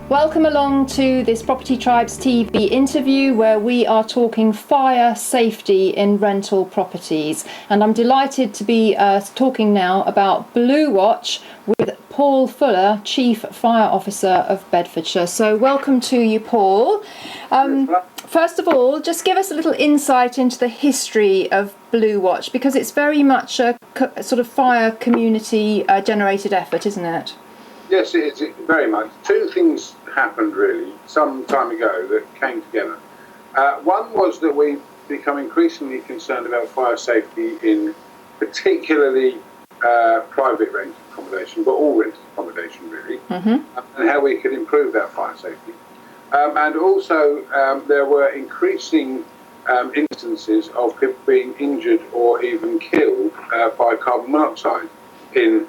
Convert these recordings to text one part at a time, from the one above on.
Welcome along to this Property Tribes TV interview where we are talking fire safety in rental properties. And I'm delighted to be talking now about BlueWatch with Paul Fuller, Chief Fire Officer of Bedfordshire. So welcome to you, Paul. First of all, just give us a little insight into the history of BlueWatch, because it's very much a sort of fire community generated effort, isn't it? Yes, it is, very much. Two things happened really some time ago that came together. One was that we've become increasingly concerned about fire safety in particularly private rented accommodation, but all rented accommodation really, and how we could improve that fire safety. And also there were increasing instances of people being injured or even killed by carbon monoxide in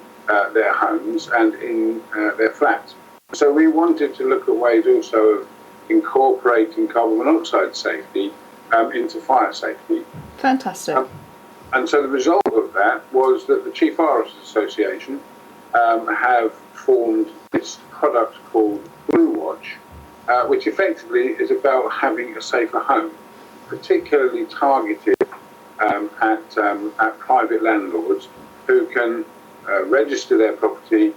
their homes and in their flats. So we wanted to look at ways also of incorporating carbon monoxide safety into fire safety. Fantastic. And so the result of that was that the Chief Fire Officers Association have formed this product called BlueWatch, which effectively is about having a safer home, particularly targeted at private landlords who can register their property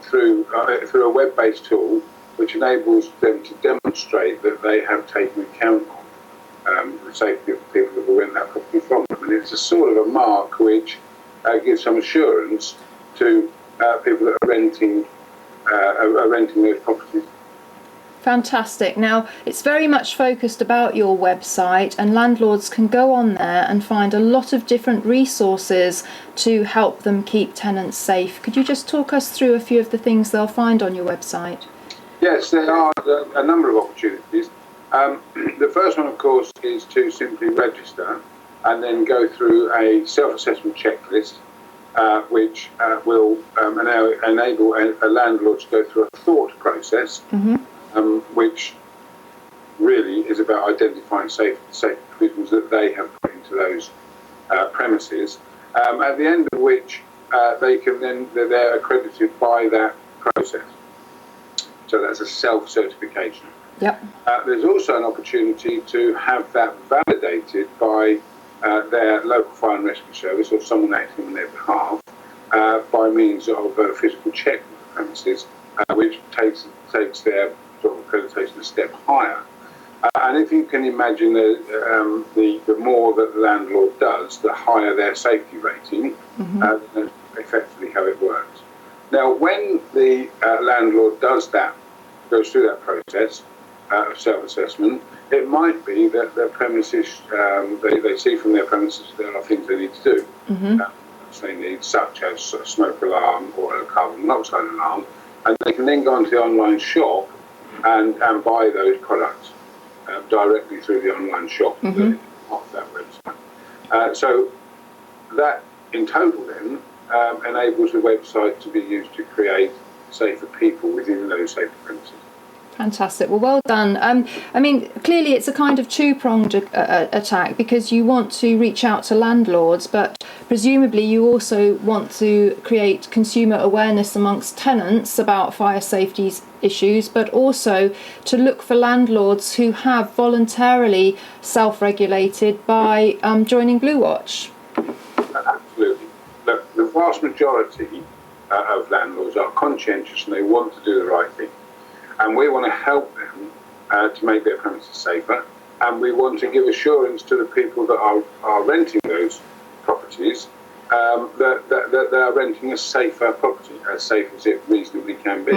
through a web-based tool which enables them to demonstrate that they have taken account of the safety of the people that will rent that property from them. And it's a sort of a mark which gives some assurance to people that are renting those properties. Fantastic. Now, it's very much focused about your website, and landlords can go on there and find a lot of different resources to help them keep tenants safe. Could you just talk us through a few of the things they'll find on your website? Yes, there are a number of opportunities. The first one, of course, is to simply register and then go through a self-assessment checklist, which will enable a landlord to go through a thought process. Which really is about identifying safe provisions that they have put into those premises, at the end of which they're accredited by that process. So that's a self-certification. Yep. There's also an opportunity to have that validated by their local fire and rescue service or someone acting on their behalf by means of a physical check of the premises, which takes their sort of accreditation a step higher. And if you can imagine the more that the landlord does, the higher their safety rating, that's effectively how it works. Now, when the landlord goes through that process of self-assessment, it might be that their premises, they see from their premises there are things they need to do. They need, such as a smoke alarm or a carbon monoxide alarm, and they can then go onto the online shop and buy those products directly through the online shop off that website. So that in total then enables the website to be used to create safer people within those safer premises. Fantastic. Well done. I mean, clearly it's a kind of two-pronged attack, because you want to reach out to landlords, but presumably you also want to create consumer awareness amongst tenants about fire safety issues, but also to look for landlords who have voluntarily self-regulated by joining BlueWatch. Absolutely. Look, the vast majority of landlords are conscientious and they want to do the right thing. And we want to help them to make their premises safer, and we want to give assurance to the people that are renting those properties that they are renting a safer property, as safe as it reasonably can be.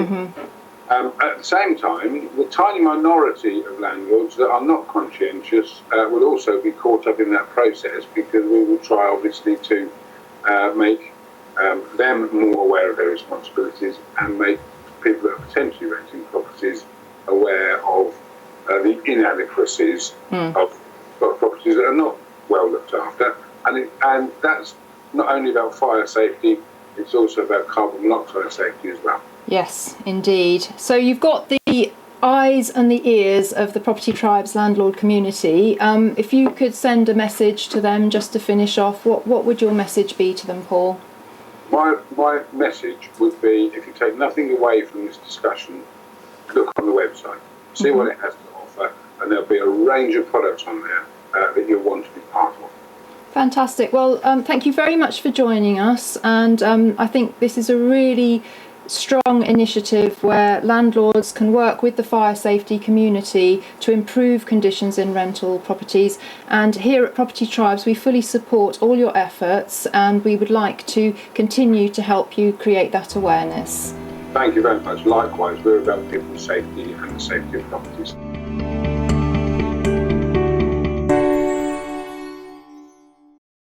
At the same time, the tiny minority of landlords that are not conscientious will also be caught up in that process, because we will try obviously to make them more aware of their responsibilities and make people that are potentially renting properties aware of the inadequacies of properties that are not well looked after. And that's not only about fire safety, it's also about carbon monoxide safety as well. Yes, indeed. So you've got the eyes and the ears of the Property Tribes landlord community. If you could send a message to them just to finish off, what would your message be to them, Paul? My message would be, if you take nothing away from this discussion, look on the website, see what it has to offer, and there'll be a range of products on there that you'll want to be part of. Fantastic. Well, thank you very much for joining us, and I think this is a really strong initiative where landlords can work with the fire safety community to improve conditions in rental properties. And here at Property Tribes, we fully support all your efforts, and we would like to continue to help you create that awareness. Thank you very much. Likewise, we're about people's safety and the safety of properties.